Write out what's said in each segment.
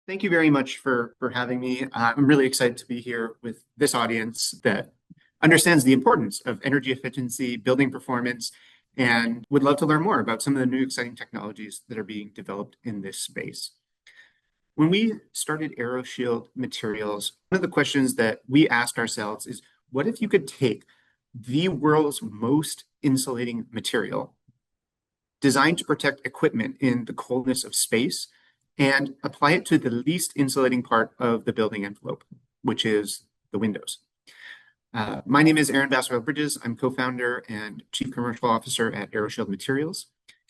Thank you very much for having me. I'm really excited to be here with this audience that understands the importance of energy efficiency, building performance, and would love to learn more about some of the new exciting technologies that are being developed in this space. When we started AeroShield Materials, one of the questions that we asked ourselves is, what if you could take the world's most insulating material, designed to protect equipment in the coldness of space, and apply it to the least insulating part of the building envelope, which is the windows. My name is Baskerville-Bridges. I'm co-founder and chief commercial officer at AeroShield Materials.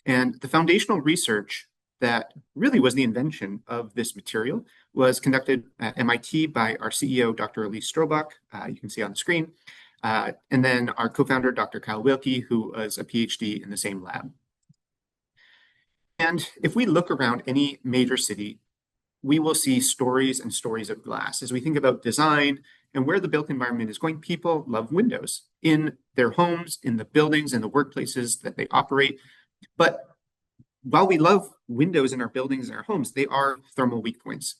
And the foundational research that really was the invention of this material was conducted at MIT by our CEO, Dr. Elise Strobach, you can see on the screen, and then our co-founder, Dr. Kyle Wilkie, who was a PhD in the same lab. And if we look around any major city, we will see stories and stories of glass. As we think about design and where the built environment is going, people love windows in their homes, in the buildings, in the workplaces that they operate. But while we love windows in our buildings and our homes, they are thermal weak points.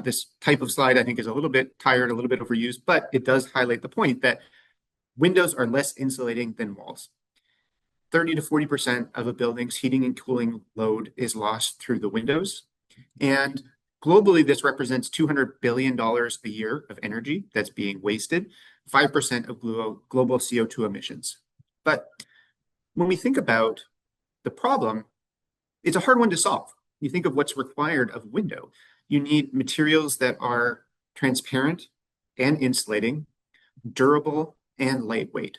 This type of slide, I think, is a little bit tired, a little bit overused, but it does highlight the point that windows are less insulating than walls. 30 to 40% of a building's heating and cooling load is lost through the windows. And globally, this represents $200 billion a year of energy that's being wasted, 5% of global CO2 emissions. But when we think about the problem, it's a hard one to solve. You think of what's required of window. You need materials that are transparent and insulating, durable and lightweight.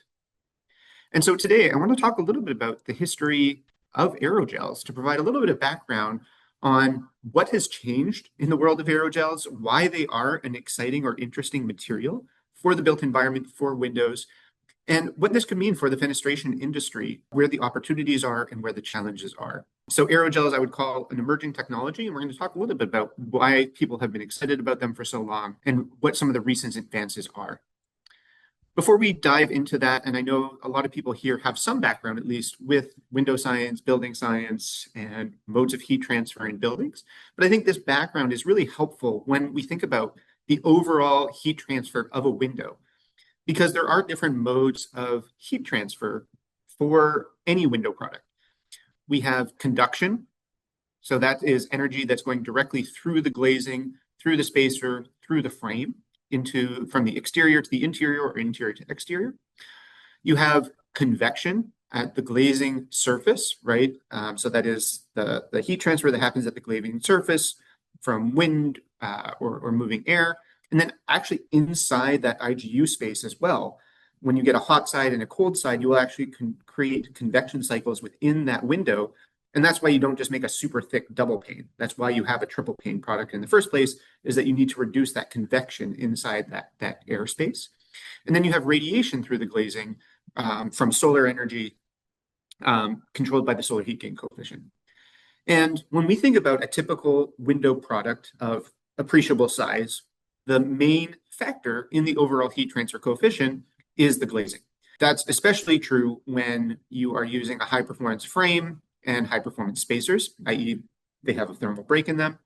And so today I want to talk a little bit about the history of aerogels to provide a little bit of background on what has changed in the world of aerogels, why they are an exciting or interesting material for the built environment, for windows, and what this could mean for the fenestration industry, where the opportunities are and where the challenges are. So aerogels I would call an emerging technology, and we're going to talk a little bit about why people have been excited about them for so long and what some of the recent advances are. Before we dive into that, and I know a lot of people here have some background, at least, with window science, building science, and modes of heat transfer in buildings, but I think this background is really helpful when we think about the overall heat transfer of a window, because there are different modes of heat transfer for any window product. We have conduction, so that is energy that's going directly through the glazing, through the spacer, through the frame, from the exterior to the interior or interior to exterior. You have convection at the glazing surface, right? So that is the heat transfer that happens at the glazing surface from wind or moving air. And then actually inside that IGU space as well, when you get a hot side and a cold side, you will actually create convection cycles within that window. And that's why you don't just make a super thick double pane. That's why you have a triple pane product in the first place, is that you need to reduce that convection inside that airspace. And then you have radiation through the glazing from solar energy controlled by the solar heat gain coefficient. And when we think about a typical window product of appreciable size, the main factor in the overall heat transfer coefficient is the glazing. That's especially true when you are using a high performance frame and high performance spacers, i.e. they have a thermal break in them,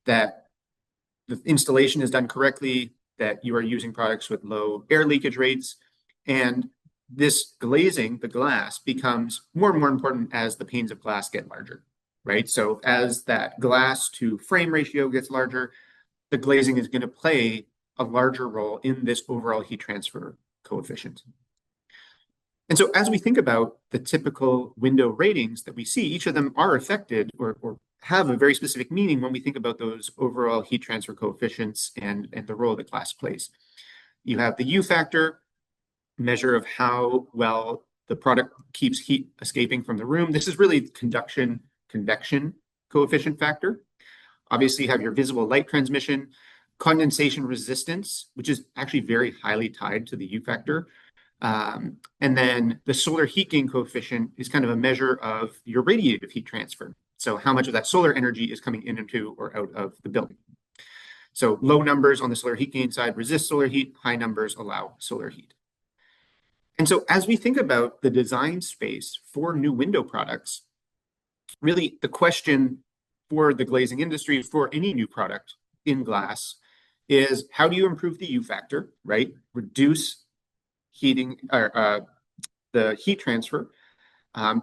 that the installation is done correctly, that you are using products with low air leakage rates, and this glazing, the glass, becomes more and more important as the panes of glass get larger, right? So as that glass to frame ratio gets larger, the glazing is going to play a larger role in this overall heat transfer coefficient. And so as we think about the typical window ratings that we see, each of them are affected or have a very specific meaning when we think about those overall heat transfer coefficients and the role that glass plays. You have the U factor, measure of how well the product keeps heat escaping from the room. This is really conduction convection coefficient factor. Obviously, you have your visible light transmission, condensation resistance, which is actually very highly tied to the U factor. And then the solar heat gain coefficient is kind of a measure of your radiative heat transfer. So how much of that solar energy is coming into or out of the building. So low numbers on the solar heat gain side resist solar heat, high numbers allow solar heat. And so as we think about the design space for new window products, really the question for the glazing industry, for any new product, in glass is how do you improve the U factor, right? Reduce heating or the heat transfer,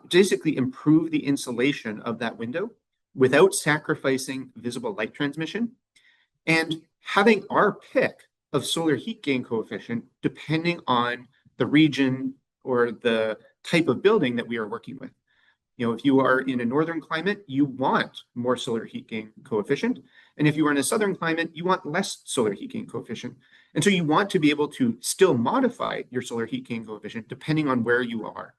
basically improve the insulation of that window without sacrificing visible light transmission, and having our pick of solar heat gain coefficient depending on the region or the type of building that we are working with. If you are in a northern climate, you want more solar heat gain coefficient. And if you are in a southern climate, you want less solar heat gain coefficient. And so you want to be able to still modify your solar heat gain coefficient depending on where you are.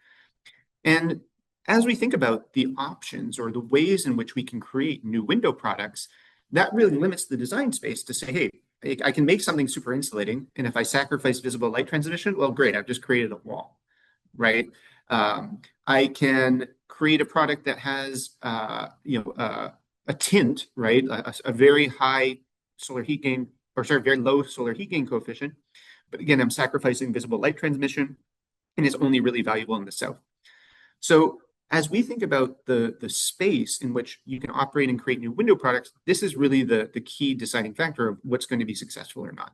And as we think about the options or the ways in which we can create new window products, that really limits the design space to say, hey, I can make something super insulating. And if I sacrifice visible light transmission, well, great, I've just created a wall, right? I can create a product that has, a tint, right? A very high solar heat gain, or sorry, very low solar heat gain coefficient. But again, I'm sacrificing visible light transmission, and it's only really valuable in the south. So as we think about the space in which you can operate and create new window products, this is really the key deciding factor of what's going to be successful or not.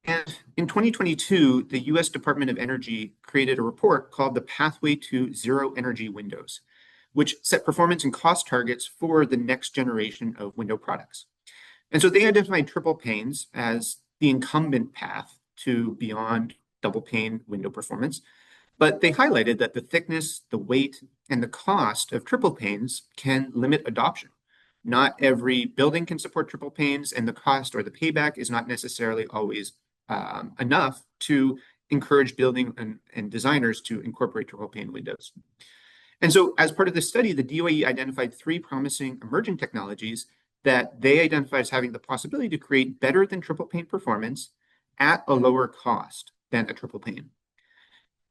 And in 2022, the US Department of Energy created a report called the Pathway to Zero Energy Windows, which set performance and cost targets for the next generation of window products. And so they identified triple panes as the incumbent path to beyond double pane window performance. But they highlighted that the thickness, the weight, and the cost of triple panes can limit adoption. Not every building can support triple panes, and the cost or the payback is not necessarily always enough to encourage building and designers to incorporate triple pane windows. And so as part of this study, the DOE identified 3 promising emerging technologies that they identified as having the possibility to create better than triple pane performance at a lower cost than a triple pane.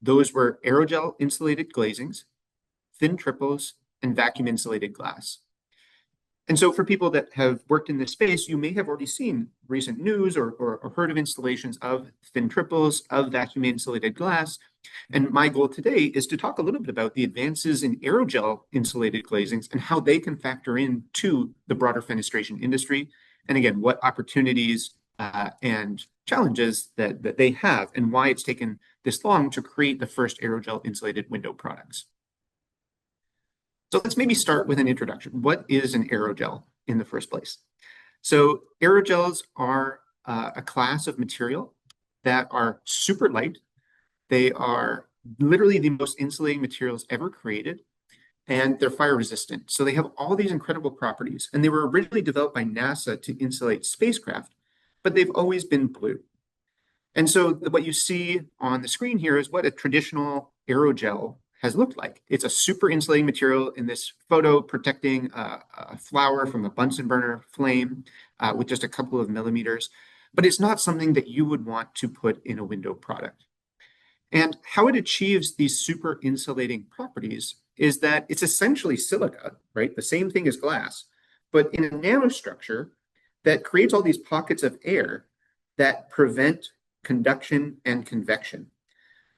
Those were aerogel insulated glazings, thin triples, and vacuum insulated glass. And so for people that have worked in this space, you may have already seen recent news or heard of installations of thin triples, of vacuum insulated glass. And my goal today is to talk a little bit about the advances in aerogel insulated glazings and how they can factor into the broader fenestration industry. And again, what opportunities and challenges that they have and why it's taken this long to create the first aerogel insulated window products. So let's maybe start with an introduction. What is an aerogel in the first place? So aerogels are a class of material that are super light. They are literally the most insulating materials ever created, and they're fire resistant. So they have all these incredible properties, and they were originally developed by NASA to insulate spacecraft, but they've always been blue. And so what you see on the screen here is what a traditional aerogel has looked like. It's a super insulating material in this photo, protecting a flower from a Bunsen burner flame with just a couple of millimeters. But it's not something that you would want to put in a window product. And how it achieves these super insulating properties is that it's essentially silica, right? The same thing as glass, but in a nanostructure that creates all these pockets of air that prevent conduction and convection.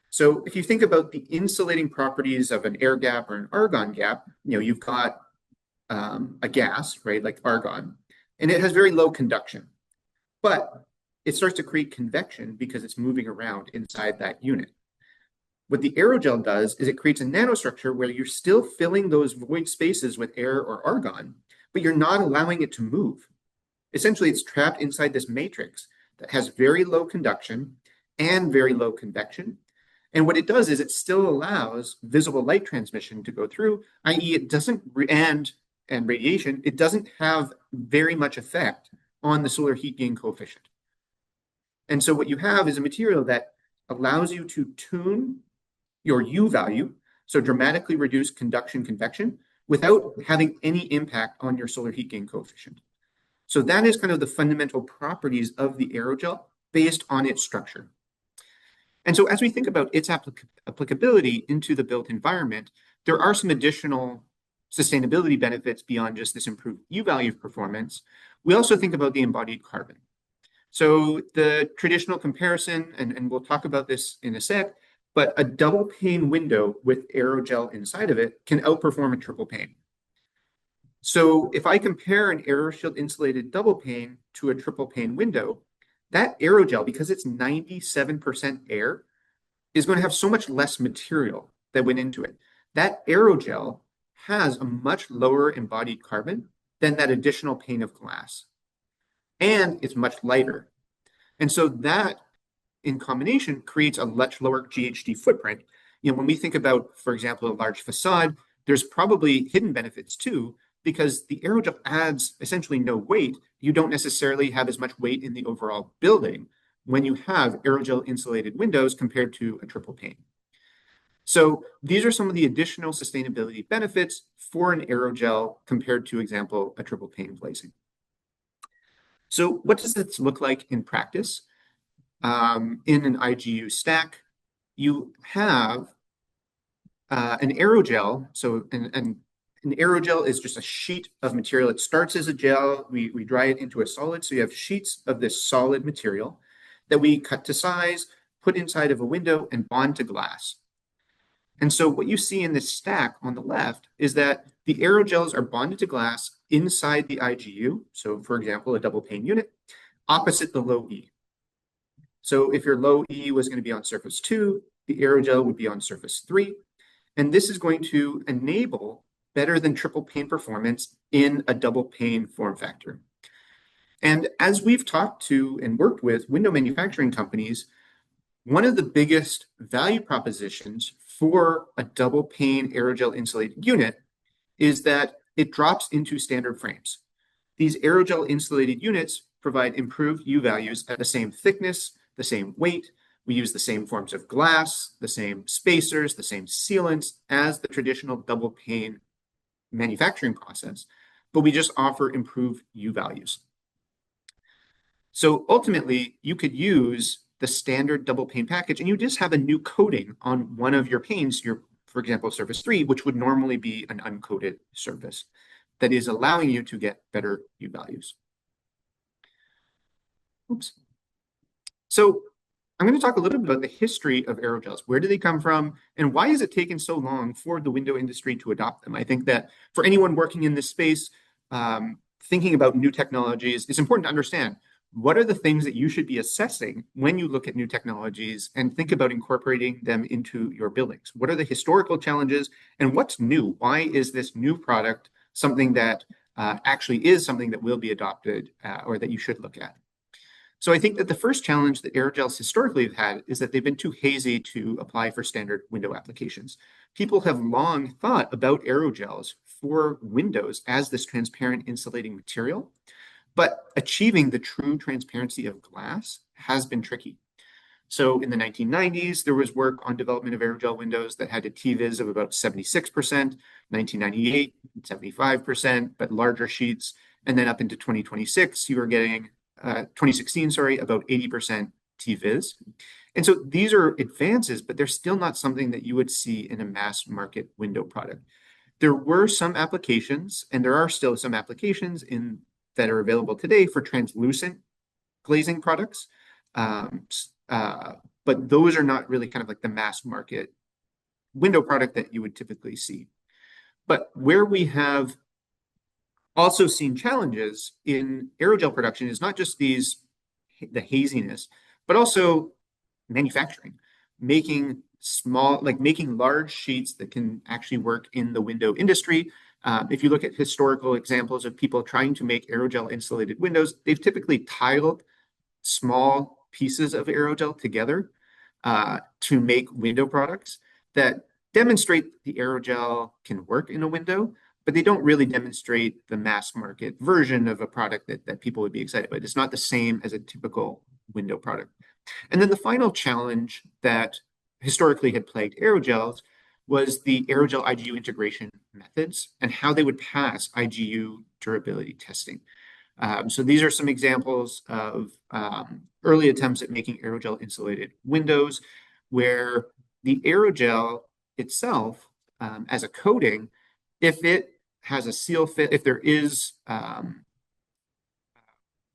So if you think about the insulating properties of an air gap or an argon gap, you've got a gas, right, like argon, and it has very low conduction, but it starts to create convection because it's moving around inside that unit. What the aerogel does is it creates a nanostructure where you're still filling those void spaces with air or argon, but you're not allowing it to move. Essentially, it's trapped inside this matrix that has very low conduction and very low convection. And what it does is it still allows visible light transmission to go through, i.e. it doesn't, and radiation, it doesn't have very much effect on the solar heat gain coefficient. And so what you have is a material that allows you to tune your U value, so dramatically reduce conduction convection without having any impact on your solar heat gain coefficient. So that is kind of the fundamental properties of the aerogel based on its structure. And so as we think about its applicability into the built environment, there are some additional sustainability benefits beyond just this improved U value of performance. We also think about the embodied carbon. So the traditional comparison, and we'll talk about this in a sec, but a double pane window with aerogel inside of it can outperform a triple pane. So if I compare an AeroShield insulated double pane to a triple pane window, that aerogel, because it's 97% air, is going to have so much less material that went into it. That aerogel has a much lower embodied carbon than that additional pane of glass, and it's much lighter. And so that in combination creates a much lower GHG footprint. When we think about, for example, a large facade, there's probably hidden benefits too, because the aerogel adds essentially no weight. You don't necessarily have as much weight in the overall building when you have aerogel insulated windows compared to a triple pane. So these are some of the additional sustainability benefits for an aerogel compared to, example, a triple pane glazing. So what does this look like in practice? In an IGU stack, you have an aerogel. So an aerogel is just a sheet of material. It starts as a gel. We dry it into a solid. So you have sheets of this solid material that we cut to size, put inside of a window, and bond to glass. And so what you see in this stack on the left is that the aerogels are bonded to glass inside the IGU. So for example, a double pane unit, opposite the low E. So if your low E was going to be on surface 2, the aerogel would be on surface 3. And this is going to enable better than triple pane performance in a double pane form factor. And as we've talked to and worked with window manufacturing companies, one of the biggest value propositions for a double pane aerogel insulated unit is that it drops into standard frames. These aerogel insulated units provide improved U values at the same thickness, the same weight. We use the same forms of glass, the same spacers, the same sealants as the traditional double pane manufacturing process, but we just offer improved U values. So ultimately, you could use the standard double pane package and you just have a new coating on one of your panes, for example, surface 3, which would normally be an uncoated surface that is allowing you to get better U values. Oops. So I'm going to talk a little bit about the history of aerogels. Where do they come from? And why has it taken so long for the window industry to adopt them? I think that for anyone working in this space, thinking about new technologies, it's important to understand what are the things that you should be assessing when you look at new technologies and think about incorporating them into your buildings. What are the historical challenges and what's new? Why is this new product something that actually is something that will be adopted or that you should look at? So I think that the first challenge that aerogels historically have had is that they've been too hazy to apply for standard window applications. People have long thought about aerogels for windows as this transparent insulating material, but achieving the true transparency of glass has been tricky. So in the 1990s, there was work on development of aerogel windows that had a TVIS of about 76%, 1998, 75%, but larger sheets. And then up into 2026, you were getting 2016, about 80% TVIS. And so these are advances, but they're still not something that you would see in a mass market window product. There were some applications, and there are still some applications that are available today for translucent glazing products. But those are not really kind of like the mass market window product that you would typically see. But where we have also seen challenges in aerogel production is not just the haziness, but also manufacturing, making large sheets that can actually work in the window industry. If you look at historical examples of people trying to make aerogel insulated windows, they've typically tiled small pieces of aerogel together to make window products that demonstrate the aerogel can work in a window, but they don't really demonstrate the mass market version of a product that people would be excited about. It's not the same as a typical window product. And then the final challenge that historically had plagued aerogels was the aerogel IGU integration methods and how they would pass IGU durability testing. So these are some examples of early attempts at making aerogel insulated windows where the aerogel itself as a coating, if it has a seal fit, if there is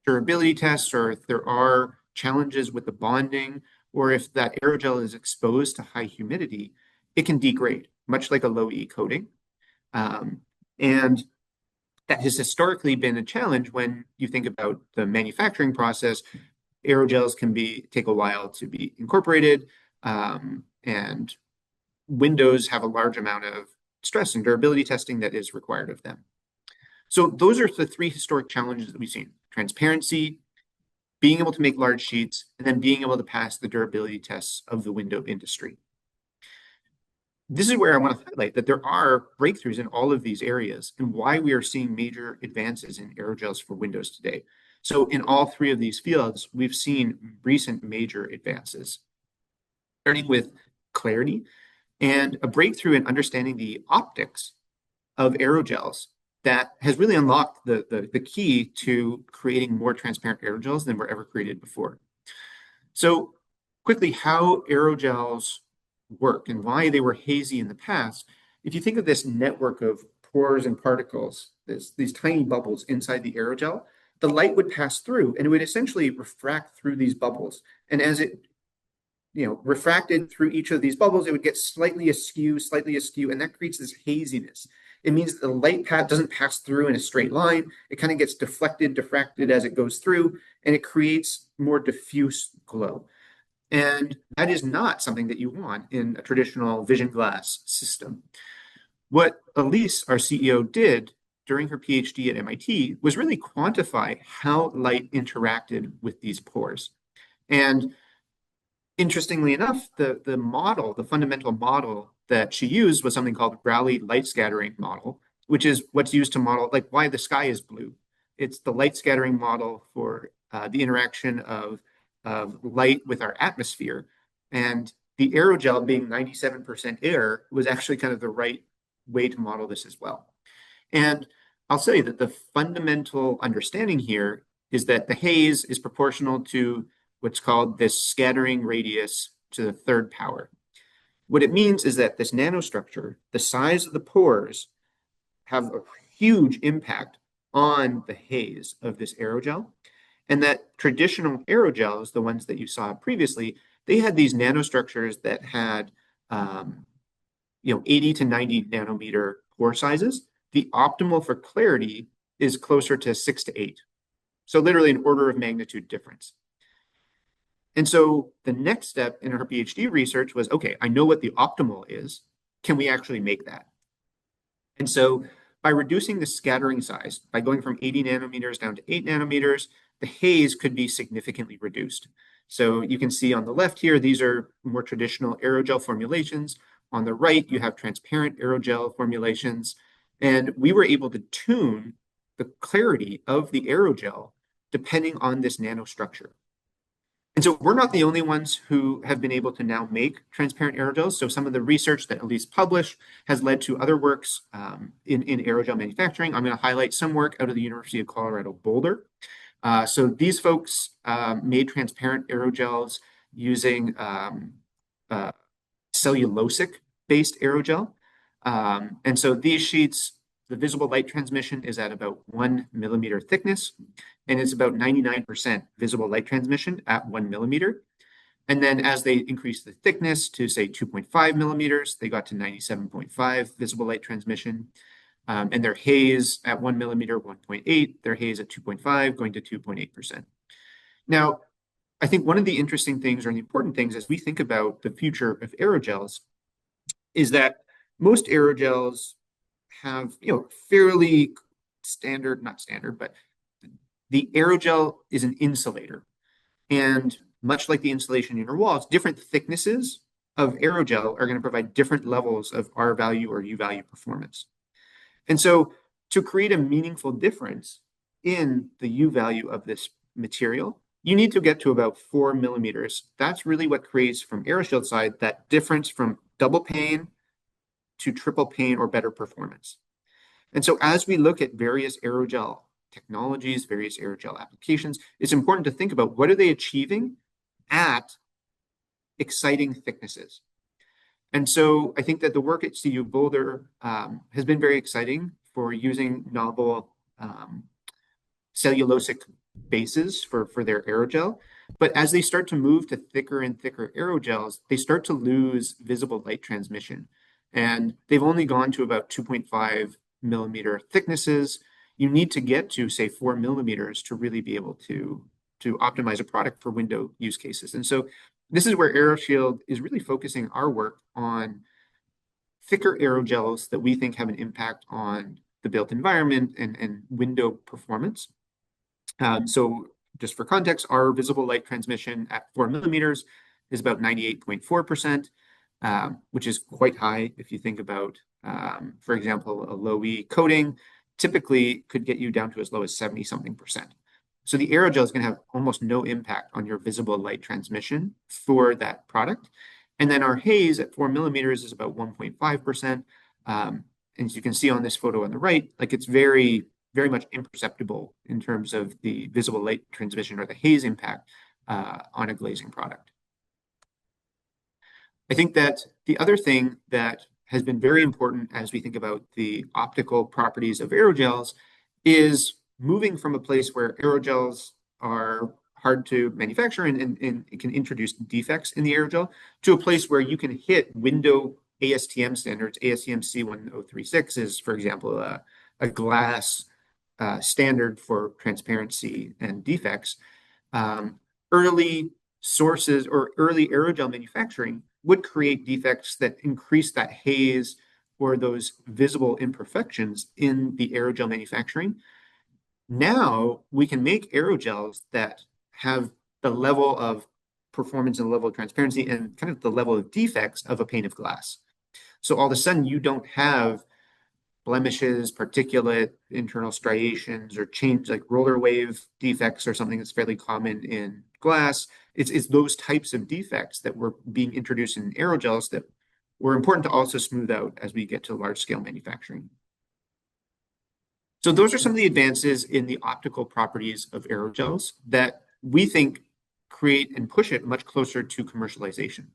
durability tests or if there are challenges with the bonding or if that aerogel is exposed to high humidity, it can degrade, much like a low E coating. And that has historically been a challenge when you think about the manufacturing process. Aerogels can take a while to be incorporated, and windows have a large amount of stress and durability testing that is required of them. So those are the three historic challenges that we've seen: transparency, being able to make large sheets, and then being able to pass the durability tests of the window industry. This is where I want to highlight that there are breakthroughs in all of these areas and why we are seeing major advances in aerogels for windows today. So in all three of these fields, we've seen recent major advances, starting with clarity and a breakthrough in understanding the optics of aerogels that has really unlocked the key to creating more transparent aerogels than were ever created before. So quickly, how aerogels work and why they were hazy in the past. If you think of this network of pores and particles, these tiny bubbles inside the aerogel, the light would pass through and it would essentially refract through these bubbles. And as it refracted through each of these bubbles, it would get slightly askew, and that creates this haziness. It means that the light path doesn't pass through in a straight line. It kind of gets deflected, diffracted as it goes through, and it creates more diffuse glow. And that is not something that you want in a traditional vision glass system. What Elise, our CEO, did during her PhD at MIT was really quantify how light interacted with these pores. And interestingly enough, the fundamental model that she used was something called Rayleigh light scattering model, which is what's used to model like why the sky is blue. It's the light scattering model for the interaction of light with our atmosphere. And the aerogel being 97% air was actually kind of the right way to model this as well. And I'll say that the fundamental understanding here is that the haze is proportional to what's called this scattering radius to the third power. What it means is that this nanostructure, the size of the pores, have a huge impact on the haze of this aerogel. And that traditional aerogels, the ones that you saw previously, they had these nanostructures that had 80 to 90 nanometer pore sizes. The optimal for clarity is closer to 6 to 8. So literally an order of magnitude difference. And so the next step in her PhD research was, okay, I know what the optimal is. Can we actually make that? And so by reducing the scattering size, by going from 80 nanometers down to 8 nanometers, the haze could be significantly reduced. So you can see on the left here, these are more traditional aerogel formulations. On the right, you have transparent aerogel formulations. And we were able to tune the clarity of the aerogel depending on this nanostructure. And so we're not the only ones who have been able to now make transparent aerogels. So some of the research that Elise published has led to other works in aerogel manufacturing. I'm going to highlight some work out of the University of Colorado Boulder. So these folks made transparent aerogels using cellulosic-based aerogel. And so these sheets, the visible light transmission is at about 1 millimeter thickness, and it's about 99% visible light transmission at 1 millimeter. And then as they increased the thickness to say 2.5 millimeters, they got to 97.5 visible light transmission. And their haze at 1 millimeter, 1.8, their haze at 2.5, going to 2.8%. Now, I think one of the interesting things or the important things as we think about the future of aerogels is that most aerogels have, fairly standard, not standard, but the aerogel is an insulator. And much like the insulation in your walls, different thicknesses of aerogel are going to provide different levels of R value or U value performance. And so to create a meaningful difference in the U value of this material, you need to get to about 4 millimeters. That's really what creates, from AeroShield side, that difference from double pane to triple pane or better performance. And so as we look at various aerogel technologies, various aerogel applications, it's important to think about what are they achieving at exciting thicknesses. And so I think that the work at CU Boulder has been very exciting for using novel cellulosic bases for their aerogel. But as they start to move to thicker and thicker aerogels, they start to lose visible light transmission. And they've only gone to about 2.5 millimeter thicknesses. you need to get to, say, 4 millimeters to really be able to optimize a product for window use cases. And so this is where AeroShield is really focusing our work on thicker aerogels that we think have an impact on the built environment and window performance. So just for context, our visible light transmission at 4 millimeters is about 98.4%, which is quite high if you think about, for example, a low E coating typically could get you down to as low as 70-something%. So the aerogel is going to have almost no impact on your visible light transmission for that product. And then our haze at 4 millimeters is about 1.5%. And as you can see on this photo on the right, like it's very, very much imperceptible in terms of the visible light transmission or the haze impact on a glazing product. I think that the other thing that has been very important as we think about the optical properties of aerogels is moving from a place where aerogels are hard to manufacture and it can introduce defects in the aerogel to a place where you can hit window ASTM standards. ASTM C1036 is, for example, a glass standard for transparency and defects. Early sources or early aerogel manufacturing would create defects that increase that haze or those visible imperfections in the aerogel manufacturing. Now we can make aerogels that have the level of performance and the level of transparency and kind of the level of defects of a pane of glass. So all of a sudden you don't have blemishes, particulate, internal striations, or change like roller wave defects or something that's fairly common in glass. It's those types of defects that were being introduced in aerogels that were important to also smooth out as we get to large scale manufacturing. So those are some of the advances in the optical properties of aerogels that we think create and push it much closer to commercialization.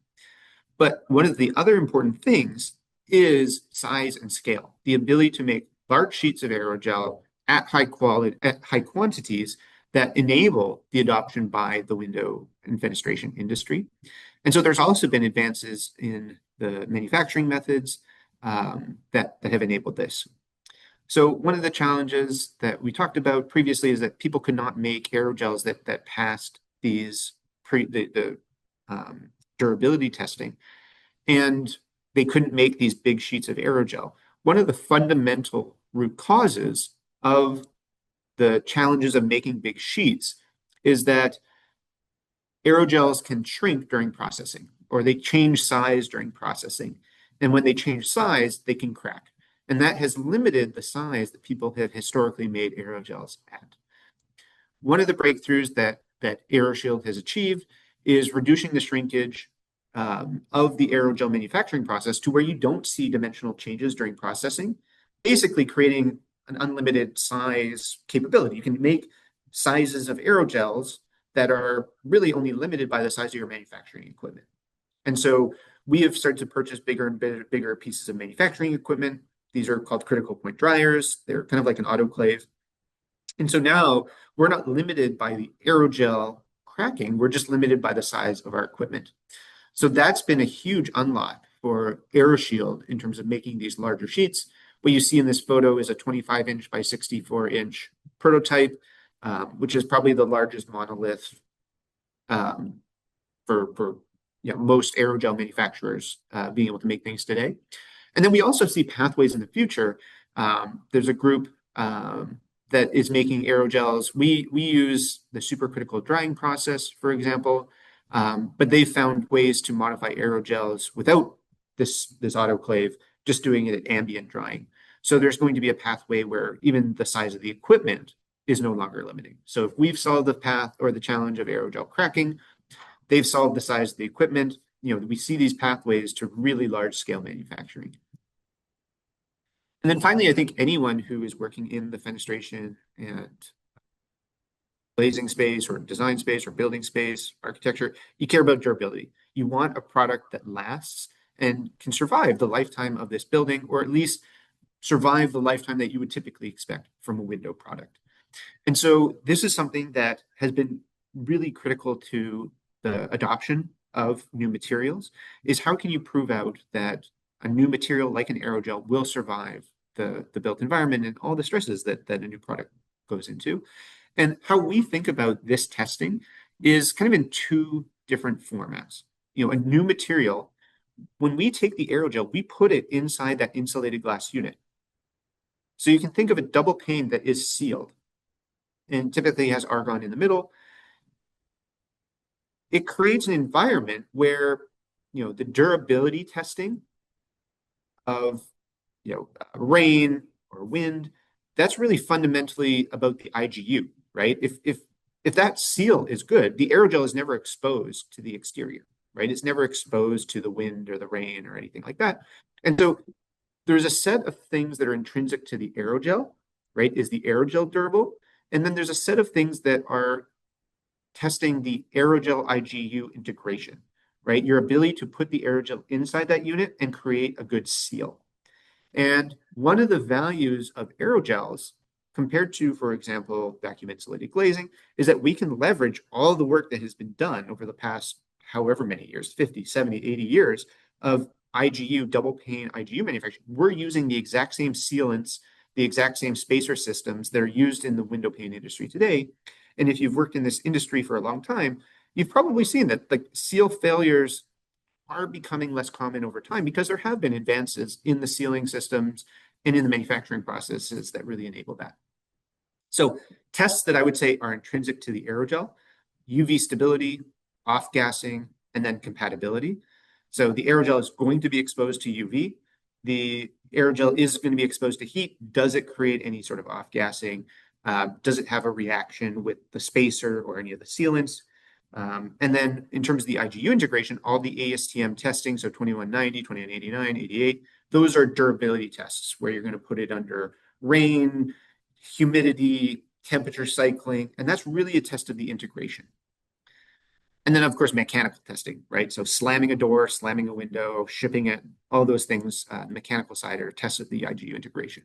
But one of the other important things is size and scale, the ability to make large sheets of aerogel at high quality, at high quantities that enable the adoption by the window and fenestration industry. And so there's also been advances in the manufacturing methods that have enabled this. So one of the challenges that we talked about previously is that people could not make aerogels that passed these durability testing, and they couldn't make these big sheets of aerogel. One of the fundamental root causes of the challenges of making big sheets is that aerogels can shrink during processing, or they change size during processing. And when they change size, they can crack. And that has limited the size that people have historically made aerogels at. One of the breakthroughs that AeroShield has achieved is reducing the shrinkage of the aerogel manufacturing process to where you don't see dimensional changes during processing, basically creating an unlimited size capability. You can make sizes of aerogels that are really only limited by the size of your manufacturing equipment. And so we have started to purchase bigger and bigger pieces of manufacturing equipment. These are called critical point dryers. They're kind of like an autoclave. And so now we're not limited by the aerogel cracking. We're just limited by the size of our equipment. So that's been a huge unlock for AeroShield in terms of making these larger sheets. What you see in this photo is a 25-inch by 64-inch prototype, which is probably the largest monolith for most aerogel manufacturers being able to make things today. And then we also see pathways in the future. There's a group that is making aerogels. We use the supercritical drying process, for example, but they've found ways to modify aerogels without this autoclave, just doing it at ambient drying. So there's going to be a pathway where even the size of the equipment is no longer limiting. So if we've solved the path or the challenge of aerogel cracking, they've solved the size of the equipment. We see these pathways to really large scale manufacturing. And then finally, I think anyone who is working in the fenestration and glazing space or design space or building space, architecture, you care about durability. You want a product that lasts and can survive the lifetime of this building, or at least survive the lifetime that you would typically expect from a window product. And so this is something that has been really critical to the adoption of new materials, is how can you prove out that a new material like an aerogel will survive the built environment and all the stresses that a new product goes into. And how we think about this testing is kind of in two different formats. A new material, when we take the aerogel, we put it inside that insulated glass unit. So you can think of a double pane that is sealed and typically has argon in the middle. It creates an environment where, the durability testing of, rain or wind, that's really fundamentally about the IGU, right? If that seal is good, the aerogel is never exposed to the exterior, right? It's never exposed to the wind or the rain or anything like that. And so there's a set of things that are intrinsic to the aerogel, right? Is the aerogel durable? And then there's a set of things that are testing the aerogel IGU integration, right? Your ability to put the aerogel inside that unit and create a good seal. And one of the values of aerogels compared to, for example, vacuum insulated glazing, is that we can leverage all the work that has been done over the past however many years, 50, 70, 80 years of IGU, double pane IGU manufacturing. We're using the exact same sealants, the exact same spacer systems that are used in the window pane industry today. And if you've worked in this industry for a long time, you've probably seen that the seal failures are becoming less common over time because there have been advances in the sealing systems and in the manufacturing processes that really enable that. So tests that I would say are intrinsic to the aerogel: UV stability, off-gassing, and then compatibility. So the aerogel is going to be exposed to UV. The aerogel is going to be exposed to heat. Does it create any sort of off-gassing? Does it have a reaction with the spacer or any of the sealants? And then in terms of the IGU integration, all the ASTM testing, so 2190, 2189, 88, those are durability tests where you're going to put it under rain, humidity, temperature cycling, and that's really a test of the integration. And then, of course, mechanical testing, right? So slamming a door, slamming a window, shipping it, all those things, the mechanical side are tests of the IGU integration.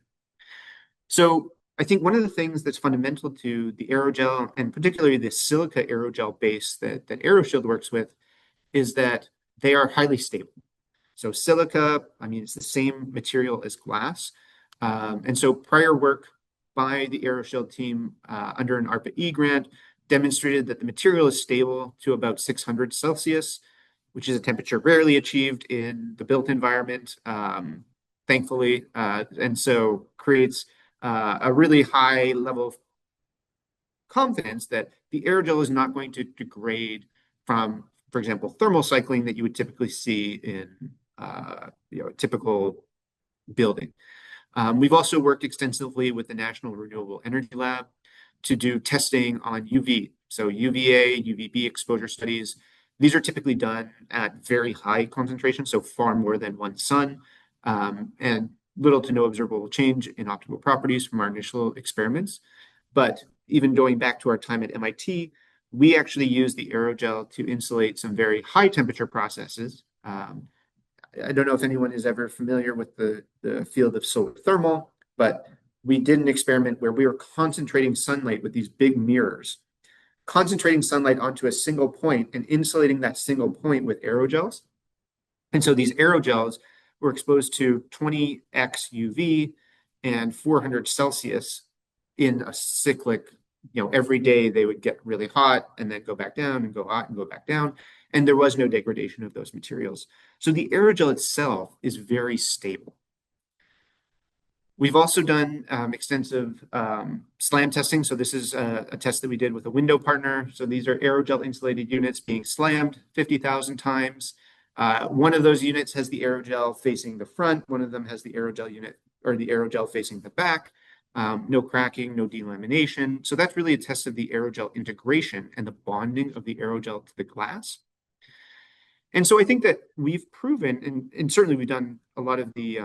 So I think one of the things that's fundamental to the aerogel, and particularly the silica aerogel base that AeroShield works with, is that they are highly stable. So silica, I mean, it's the same material as glass. And so prior work by the AeroShield team under an ARPA-E grant demonstrated that the material is stable to about 600 Celsius, which is a temperature rarely achieved in the built environment, thankfully, and so creates a really high level of confidence that the aerogel is not going to degrade from, for example, thermal cycling that you would typically see in a typical building. We've also worked extensively with the National Renewable Energy Lab to do testing on UV. So UVA, UVB exposure studies. These are typically done at very high concentrations, so far more than one sun, and little to no observable change in optical properties from our initial experiments. But even going back to our time at MIT, we actually used the aerogel to insulate some very high temperature processes. I don't know if anyone is ever familiar with the field of solar thermal, but we did an experiment where we were concentrating sunlight with these big mirrors, concentrating sunlight onto a single point and insulating that single point with aerogels. And so these aerogels were exposed to 20x UV and 400 Celsius in a cyclic, every day they would get really hot and then go back down and go hot and go back down. And there was no degradation of those materials. So the aerogel itself is very stable. We've also done extensive slam testing. So this is a test that we did with a window partner. So these are aerogel insulated units being slammed 50,000 times. One of those units has the aerogel facing the front. One of them has the aerogel unit or the aerogel facing the back. No cracking, no delamination. So that's really a test of the aerogel integration and the bonding of the aerogel to the glass. And so I think that we've proven, and certainly we've done a lot of the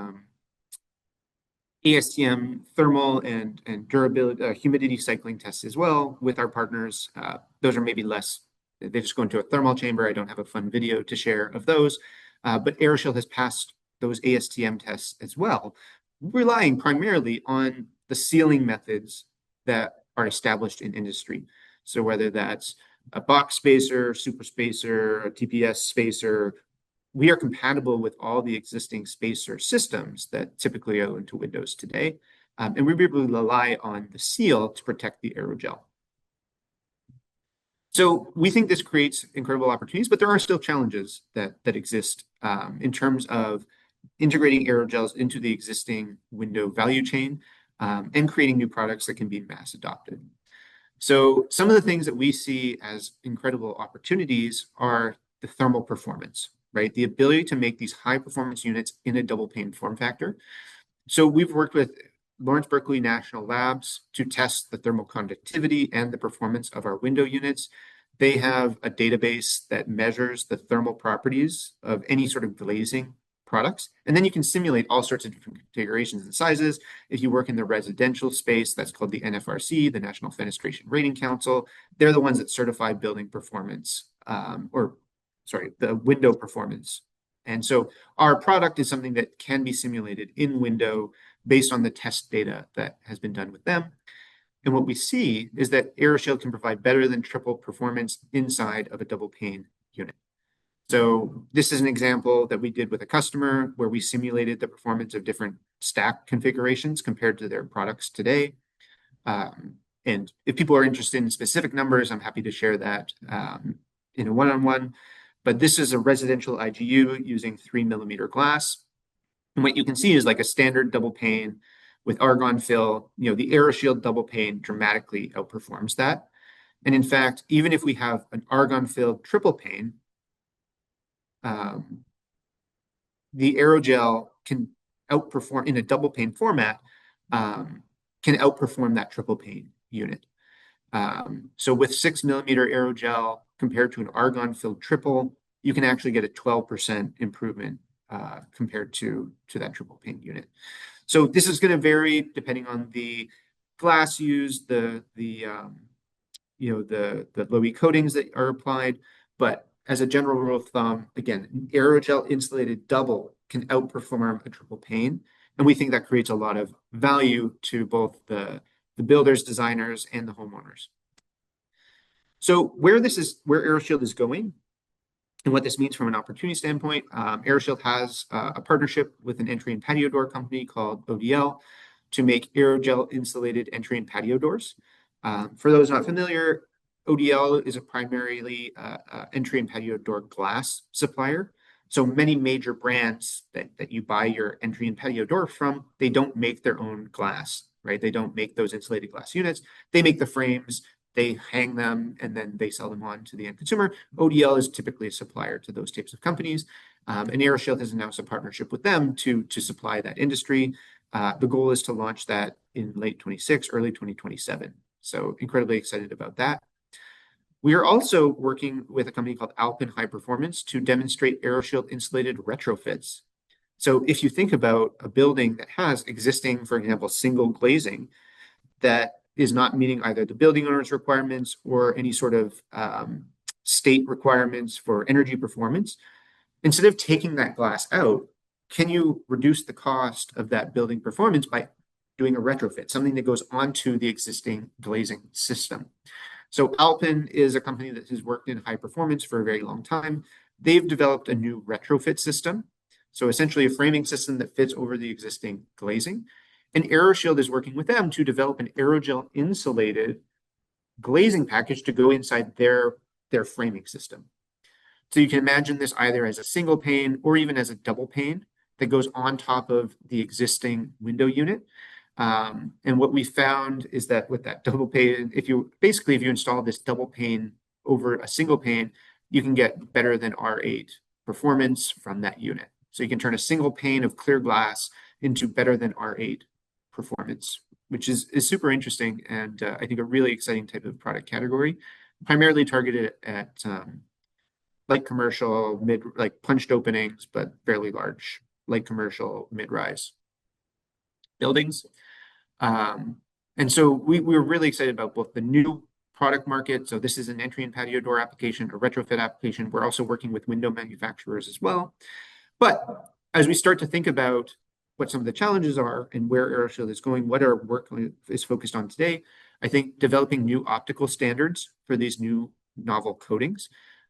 ASTM thermal and durability, humidity cycling tests as well with our partners. Those are maybe less, they just go into a thermal chamber. I don't have a fun video to share of those, but AeroShield has passed those ASTM tests as well, relying primarily on the sealing methods that are established in industry. So whether that's a box spacer, super spacer, a TPS spacer, we are compatible with all the existing spacer systems that typically go into windows today. And we rely on the seal to protect the aerogel. So we think this creates incredible opportunities, but there are still challenges that exist in terms of integrating aerogels into the existing window value chain and creating new products that can be mass adopted. So some of the things that we see as incredible opportunities are the thermal performance, right? The ability to make these high performance units in a double pane form factor. So we've worked with Lawrence Berkeley National Labs to test the thermal conductivity and the performance of our window units. They have a database that measures the thermal properties of any sort of glazing products. And then you can simulate all sorts of different configurations and sizes. If you work in the residential space, that's called the NFRC, the National Fenestration Rating Council. They're the ones that certify building performance, the window performance. And so our product is something that can be simulated in window based on the test data that has been done with them. And what we see is that AeroShield can provide better than triple performance inside of a double pane unit. So this is an example that we did with a customer where we simulated the performance of different stack configurations compared to their products today. And if people are interested in specific numbers, I'm happy to share that in a one-on-one. But this is a residential IGU using 3mm glass. And what you can see is like a standard double pane with argon fill. The AeroShield double pane dramatically outperforms that. And in fact, even if we have an argon-filled triple pane, the aerogel can outperform in a double pane format, can outperform that triple pane unit. So with 6mm aerogel compared to an argon-filled triple, you can actually get a 12% improvement compared to that triple pane unit. So this is going to vary depending on the glass used, the low-E coatings that are applied, but as a general rule of thumb, again, an aerogel insulated double can outperform a triple pane. And we think that creates a lot of value to both the builders, designers, and the homeowners. So where AeroShield is going and what this means from an opportunity standpoint, AeroShield has a partnership with an entry and patio door company called ODL to make aerogel insulated entry and patio doors. For those not familiar, ODL is a primarily entry and patio door glass supplier. So many major brands that you buy your entry and patio door from, they don't make their own glass, right? They don't make those insulated glass units. They make the frames, they hang them, and then they sell them on to the end consumer. ODL is typically a supplier to those types of companies. And AeroShield has announced a partnership with them to supply that industry. The goal is to launch that in late 26, early 2027. So incredibly excited about that. We are also working with a company called Alpine High Performance to demonstrate AeroShield insulated retrofits. So if you think about a building that has existing, for example, single glazing that is not meeting either the building owner's requirements or any sort of state requirements for energy performance, instead of taking that glass out, can you reduce the cost of that building performance by doing a retrofit, something that goes onto the existing glazing system? So Alpine is a company that has worked in high performance for a very long time. They've developed a new retrofit system. So essentially a framing system that fits over the existing glazing. And AeroShield is working with them to develop an aerogel insulated glazing package to go inside their framing system. So you can imagine this either as a single pane or even as a double pane that goes on top of the existing window unit. And what we found is that with that double pane, if you install this double pane over a single pane, you can get better than R8 performance from that unit. So you can turn a single pane of clear glass into better than R8 performance, which is super interesting and I think a really exciting type of product category, primarily targeted at light commercial, like punched openings, but fairly large light commercial mid-rise buildings. And so we were really excited about both the new product market. So this is an entry and patio door application, a retrofit application. We're also working with window manufacturers as well. But as we start to think about what some of the challenges are and where AeroShield is going, what our work is focused on today, I think developing new optical standards for these new novel coatings.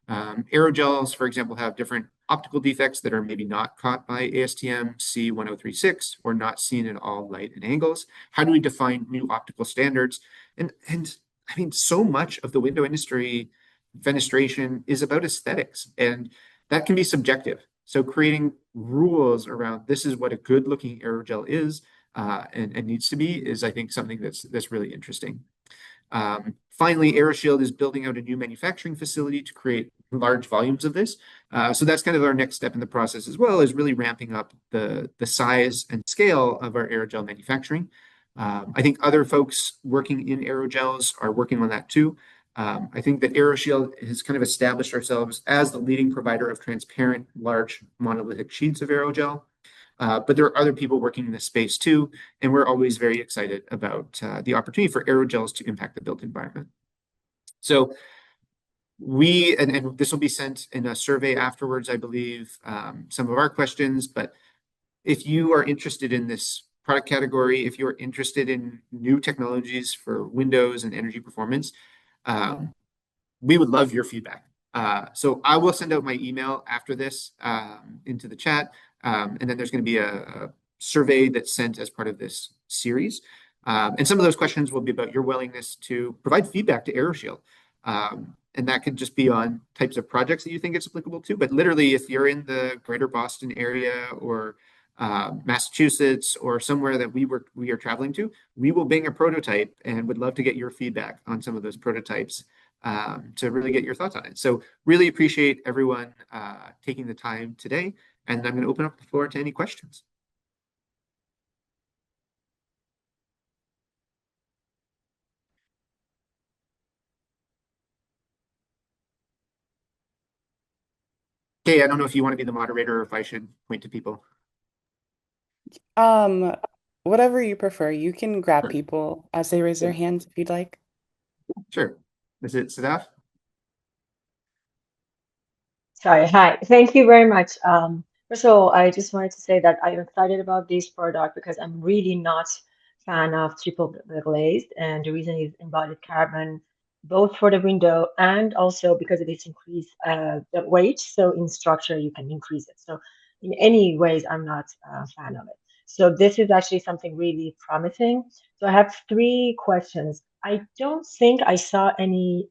Aerogels, for example, have different optical defects that are maybe not caught by ASTM C1036 or not seen at all light and angles. How do we define new optical standards? And I mean, so much of the window industry fenestration is about aesthetics, and that can be subjective. So creating rules around this is what a good looking aerogel is and needs to be is, I think, something that's really interesting. Finally, AeroShield is building out a new manufacturing facility to create large volumes of this. So that's kind of our next step in the process as well, is really ramping up the size and scale of our aerogel manufacturing. I think other folks working in aerogels are working on that too. I think that AeroShield has kind of established ourselves as the leading provider of transparent, large monolithic sheets of aerogel. But there are other people working in this space too, and we're always very excited about the opportunity for aerogels to impact the built environment. So and this will be sent in a survey afterwards, I believe, some of our questions, but if you are interested in this product category, if you're interested in new technologies for windows and energy performance, we would love your feedback. So I will send out my email after this into the chat. And then there's going to be a survey that's sent as part of this series. And some of those questions will be about your willingness to provide feedback to AeroShield. And that could just be on types of projects that you think it's applicable to. But literally, if you're in the greater Boston area or Massachusetts or somewhere that we are traveling to, we will bring a prototype and would love to get your feedback on some of those prototypes to really get your thoughts on it. So really appreciate everyone taking the time today. And I'm going to open up the floor to any questions. Okay, I don't know if you want to be the moderator or if I should point to people. Um, Whatever you prefer. You can grab Sure. people as they raise their hands if you'd like. Sure. Is it Sadaf? Sorry, hi. Thank you very much. First of all, I just wanted to say that I'm excited about this product because I'm really not fan of triple glazed, and the reason is embodied carbon, both for the window and also because it is increased the weight. So in structure, you can increase it. So in any ways, I'm not a fan of it. So this is actually something really promising. So I have three questions. I don't think I saw any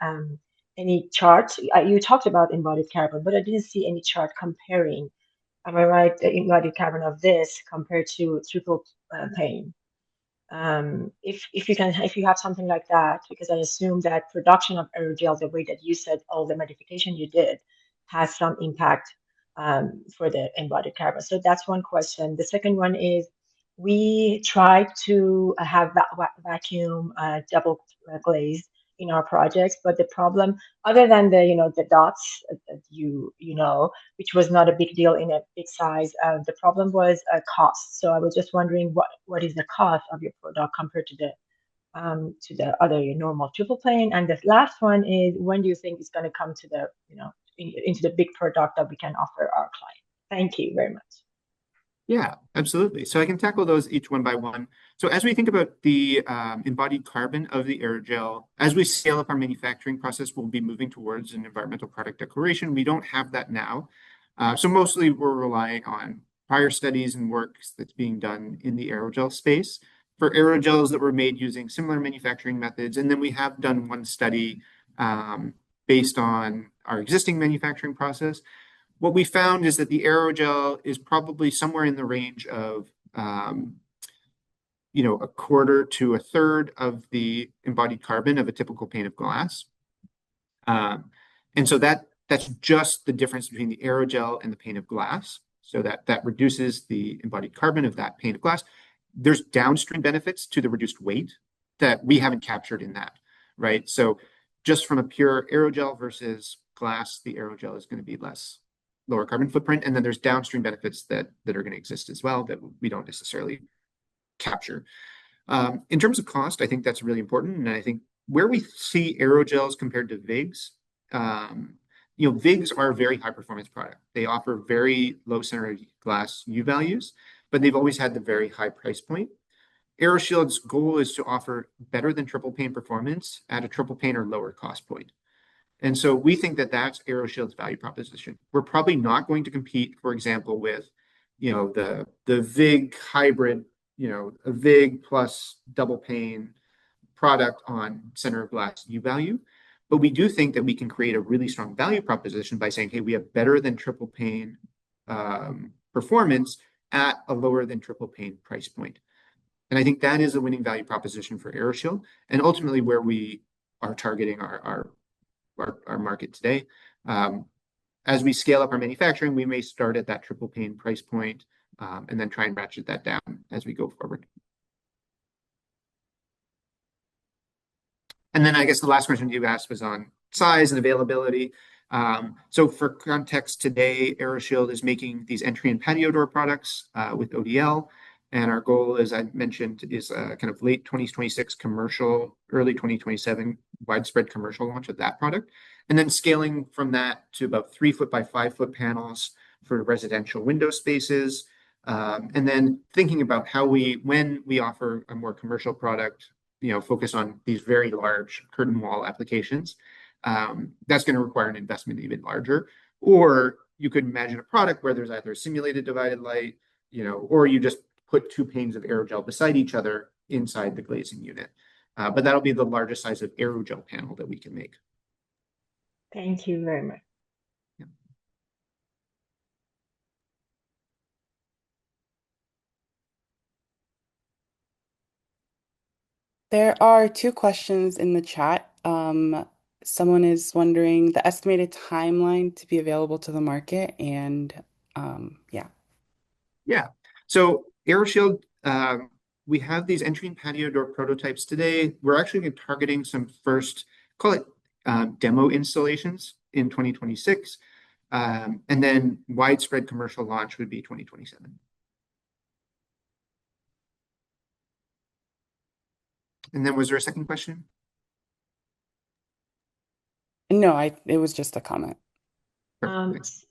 chart. You talked about embodied carbon, but I didn't see any chart comparing. Am I right? The embodied carbon of this compared to triple pane. If you have something like that, because I assume that production of aerogel, the way that you said all the modification you did, has some impact for the embodied carbon. So that's one question. The second one is we try to have vacuum double glazed in our projects, but the problem, other than the dots you know, which was not a big deal in a big size. The problem was cost. So I was just wondering what is the cost of your product compared to the other your normal triple plane. And the last one is when do you think it's going to come to the into the big product that we can offer our client? Thank you very much. Yeah, absolutely. So I can tackle those each one by one. So as we think about the embodied carbon of the aerogel, as we scale up our manufacturing process, we'll be moving towards an environmental product declaration. We don't have that now. So mostly we're relying on prior studies and work that's being done in the aerogel space for aerogels that were made using similar manufacturing methods. And then we have done one study based on our existing manufacturing process. What we found is that the aerogel is probably somewhere in the range of, a quarter to a third of the embodied carbon of a typical pane of glass. And so that's just the difference between the aerogel and the pane of glass. So that reduces the embodied carbon of that pane of glass. There's downstream benefits to the reduced weight that we haven't captured in that, right? So just from a pure aerogel versus glass, the aerogel is going to be lower carbon footprint. And then there's downstream benefits that are going to exist as well that we don't necessarily capture. In terms of cost, I think that's really important. And I think where we see aerogels compared to VIGs, VIGs are a very high performance product. They offer very low center glass U values, but they've always had the very high price point. AeroShield's goal is to offer better than triple pane performance at a triple pane or lower cost point. And so we think that that's AeroShield's value proposition. We're probably not going to compete, for example, with, the VIG hybrid, a VIG plus double pane product on center of glass U value. But we do think that we can create a really strong value proposition by saying, hey, we have better than triple pane performance at a lower than triple pane price point. And I think that is a winning value proposition for AeroShield and ultimately where we are targeting our market today. As we scale up our manufacturing, we may start at that triple pane price point and then try and ratchet that down as we go forward. And then I guess the last question you asked was on size and availability. So for context, today, AeroShield is making these entry and patio door products with ODL. And our goal, as I mentioned, is kind of late 2026 commercial, early 2027 widespread commercial launch of that product. And then scaling from that to about 3-foot by 5-foot panels for residential window spaces. And then thinking about when we offer a more commercial product, focus on these very large curtain wall applications, that's going to require an investment even larger. Or you could imagine a product where there's either simulated divided light, or you just put 2 panes of aerogel beside each other inside the glazing unit. But that'll be the largest size of aerogel panel that we can make. Thank you very much. Yeah. There are 2 questions in the chat. Someone is wondering the estimated timeline to be available to the market, and yeah. Yeah. So AeroShield, we have these entry and patio door prototypes today. We're actually targeting some first, call it demo installations in 2026. And then widespread commercial launch would be 2027. And then was there a second question? No, it was just a comment. Thanks.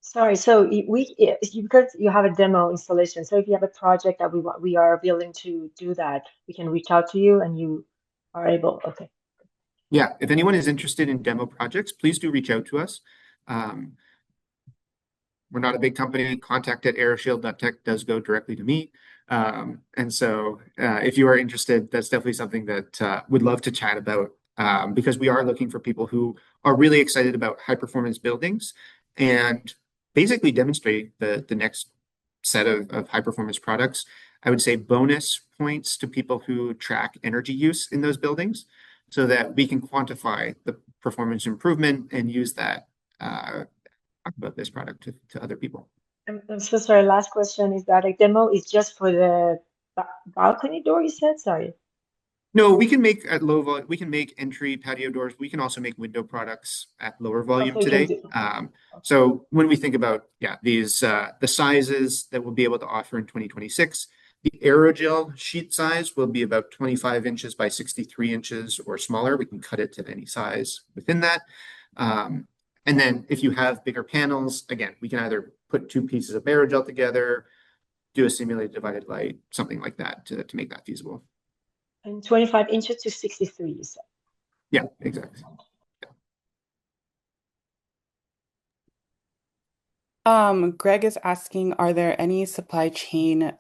Sorry, so because you have a demo installation, so if you have a project that we are willing to do that, we can reach out to you and you are able. Okay. Yeah, if anyone is interested in demo projects, please do reach out to us. We're not a big company. Contact@aeroshield.tech does go directly to me. And so if you are interested, that's definitely something that we'd love to chat about because we are looking for people who are really excited about high performance buildings and basically demonstrate the next set of high performance products. I would say bonus points to people who track energy use in those buildings so that we can quantify the performance improvement and use that talk about this product to other people. I'm so sorry. Last question is that a demo is just for the balcony door, you said? Sorry. No, we can make at low volume. We can make entry patio doors. We can also make window products at lower volume Also, you can today. do. So when we think about these the sizes that we'll be able to offer in 2026, the aerogel sheet size will be about 25 inches by 63 inches or smaller. We can cut it to any size within that. And then if you have bigger panels, again, we can either put 2 pieces of aerogel together, do a simulated divided light, something like that to make that feasible. And 25 inches to 63, you said. Yeah, exactly. Greg is asking, are there any supply chain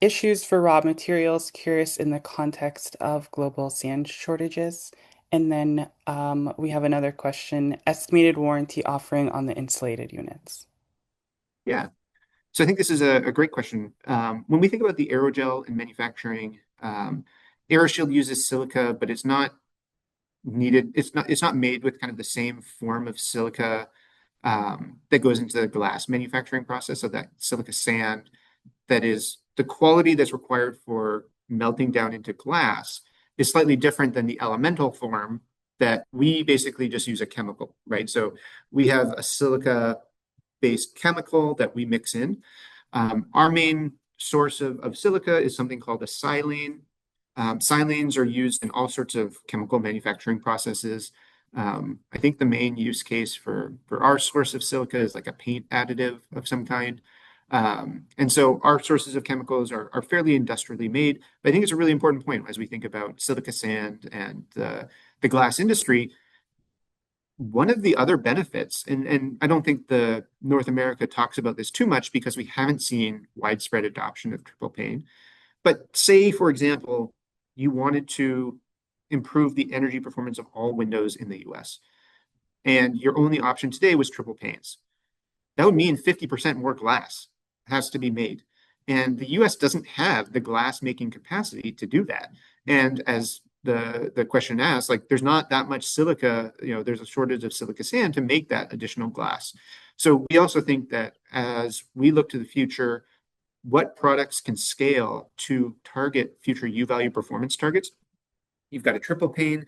issues for raw materials? Curious in the context of global sand shortages. And then we have another question, estimated warranty offering on the insulated units. Yeah. So I think this is a great question. When we think about the aerogel in manufacturing, AeroShield uses silica, but it's not needed. It's not made with kind of the same form of silica that goes into the glass manufacturing process. So that silica sand that is the quality that's required for melting down into glass is slightly different than the elemental form that we basically just use a chemical, right? So we have a silica-based chemical that we mix in. Our main source of silica is something called a silane. Silanes are used in all sorts of chemical manufacturing processes. I think the main use case for our source of silica is like a paint additive of some kind. And so our sources of chemicals are fairly industrially made. But I think it's a really important point as we think about silica sand and the glass industry. One of the other benefits, and I don't think the North America talks about this too much because we haven't seen widespread adoption of triple pane. But say, for example, you wanted to improve the energy performance of all windows in the US, and your only option today was triple panes. That would mean 50% more glass has to be made. And the US doesn't have the glass making capacity to do that. And as the question asks, like there's not that much silica, there's a shortage of silica sand to make that additional glass. So we also think that as we look to the future, what products can scale to target future U value performance targets? You've got a triple pane,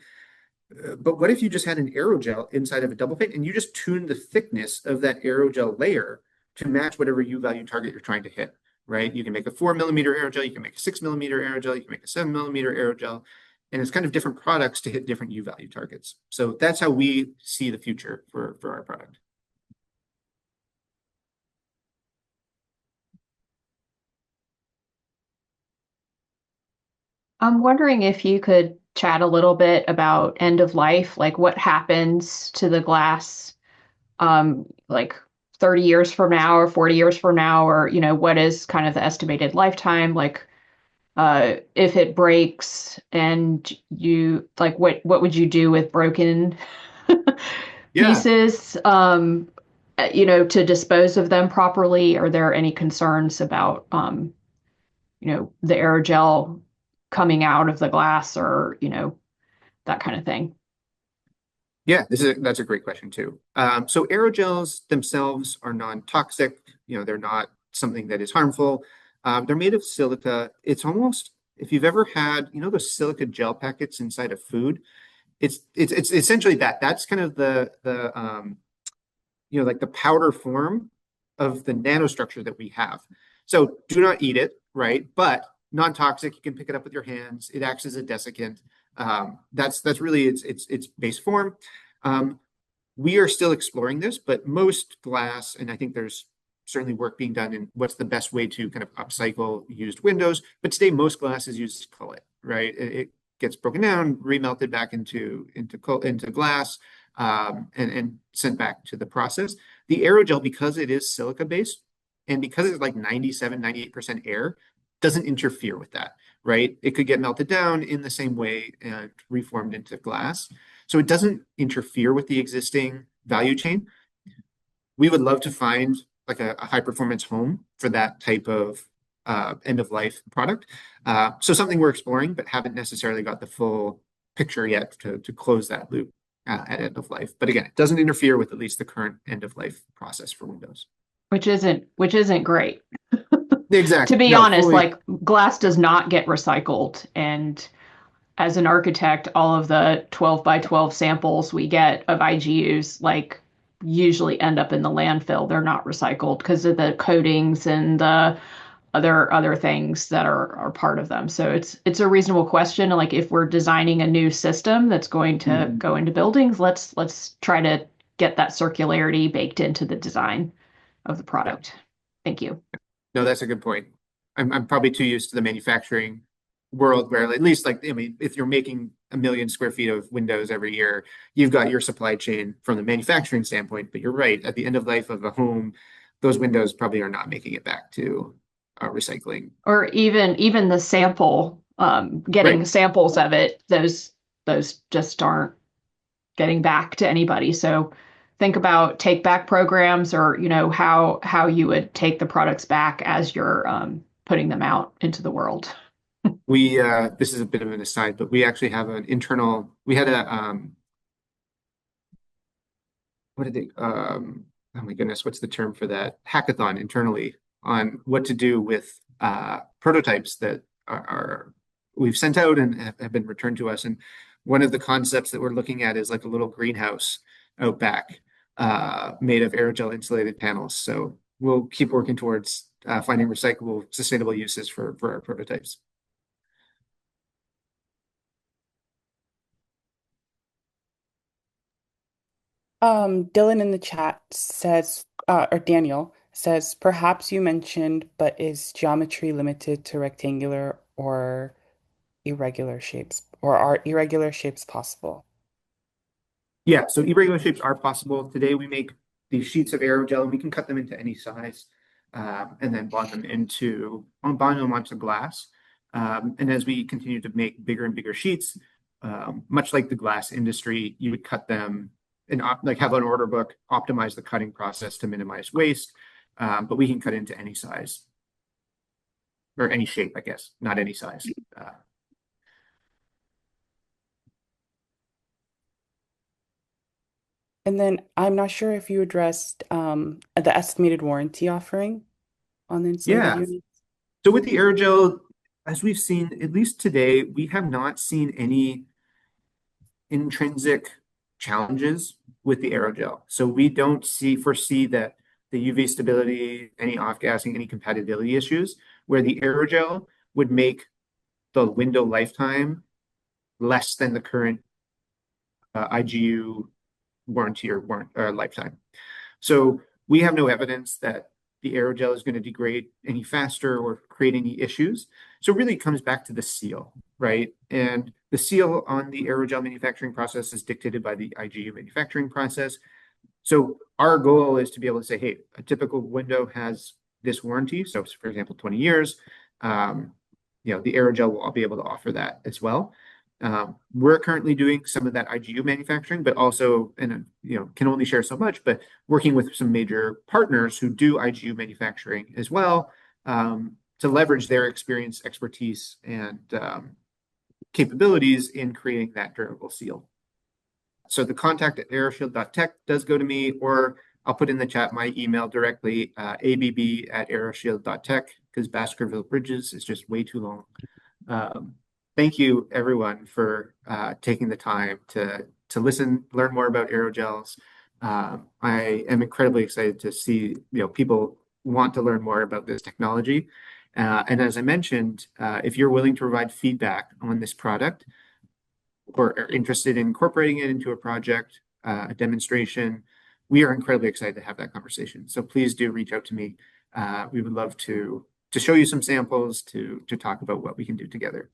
but what if you just had an aerogel inside of a double pane and you just tuned the thickness of that aerogel layer to match whatever U value target you're trying to hit, right? You can make a 4 millimeter aerogel, you can make a 6 millimeter aerogel, you can make a 7 millimeter aerogel, and it's kind of different products to hit different U value targets. So that's how we see the future for our product. I'm wondering if you could chat a little bit about end of life, like what happens to the glass, like 30 years from now or 40 years from now, or, what is kind of the estimated lifetime? Like, if it breaks and you, like, what would you do with broken Yeah, pieces, to dispose of them properly? Are there any concerns about, the aerogel coming out of the glass or, that kind of thing? yeah, that's a great question too. So aerogels themselves are non-toxic. They're not something that is harmful. They're made of silica. It's almost, if you've ever had, those silica gel packets inside of food, it's essentially that. That's kind of like the powder form of the nanostructure that we have. So do not eat it, right? But non-toxic, you can pick it up with your hands. It acts as a desiccant. That's really its base form. Um, we are still exploring this, but most glass, and I think there's certainly work being done in what's the best way to kind of upcycle used windows. But today, most glass is used to cullet, right? It gets broken down, remelted back into glass, and sent back to the process. The aerogel, because it is silica based and because it's like 97, 98% air, doesn't interfere with that, right? It could get melted down in the same way and reformed into glass. So it doesn't interfere with the existing value chain. We would love to find like a high performance home for that type of end of life product. So something we're exploring, but haven't necessarily got the full picture yet to close that loop at end of life. But again, it doesn't interfere with at least the current end of life process for Windows. Which isn't great. To Exactly. be No, honest, fully. like glass does not get recycled. And as an architect, all of the 12 by 12 samples we get of IGUs like usually end up in the landfill. They're not recycled because of the coatings and the other things that are part of them. So it's a reasonable question. Like if we're designing a new system that's going to Mhm. go into buildings, let's try to get that circularity baked into the design of the Yeah. product. Thank you. No, that's a good point. I'm probably too used to the manufacturing world where at least like I mean, if you're making 1 million square feet of windows every year, you've got your supply chain from the manufacturing standpoint. But you're right, at the end of life of a home, those windows probably are not making it back to recycling. Or even the sample, Right. getting samples of it, those just aren't getting back to anybody. So think about take back programs or how you would take the products back as you're putting them out into the world. We this is a bit of an aside, but we actually have an internal. We had a what did they oh my goodness, what's the term for that? Hackathon internally on what to do with prototypes that are we've sent out and have been returned to us. And one of the concepts that we're looking at is like a little greenhouse out back made of aerogel insulated panels. So we'll keep working towards finding recyclable, sustainable uses for our prototypes. Dylan in the chat says, or Daniel says, perhaps you mentioned, but is geometry limited to rectangular or irregular shapes, or are irregular shapes possible? Yeah, so irregular shapes are possible. Today we make these sheets of aerogel and we can cut them into any size, and then bond them onto glass. And as we continue to make bigger and bigger sheets, much like the glass industry, you would cut them and like have an order book, optimize the cutting process to minimize waste. But we can cut into any size or any shape, I guess, not any size. And then I'm not sure if you addressed the estimated warranty offering on the insulated Yeah. units. So with the aerogel, as we've seen, at least today, we have not seen any intrinsic challenges with the aerogel. So we don't foresee that the UV stability, any off-gassing, any compatibility issues, where the aerogel would make the window lifetime less than the current IGU warranty or lifetime. So we have no evidence that the aerogel is going to degrade any faster or create any issues. So really it comes back to the seal, right? And the seal on the aerogel manufacturing process is dictated by the IGU manufacturing process. So our goal is to be able to say, hey, a typical window has this warranty. So for example, 20 years, the aerogel will be able to offer that as well. We're currently doing some of that IGU manufacturing, but also, and can only share so much, but working with some major partners who do IGU manufacturing as well, to leverage their experience, expertise, and capabilities in creating that durable seal. So the contact at aeroshield.tech does go to me, or I'll put in the chat my email directly, abb@aeroshield.tech, because Baskerville-Bridges is just way too long. Thank you, everyone, for taking the time to listen, learn more about aerogels. I am incredibly excited to see people want to learn more about this technology. And as I mentioned, if you're willing to provide feedback on this product or are interested in incorporating it into a project, a demonstration, we are incredibly excited to have that conversation. So please do reach out to me. We would love to show you some samples to talk about what we can do together.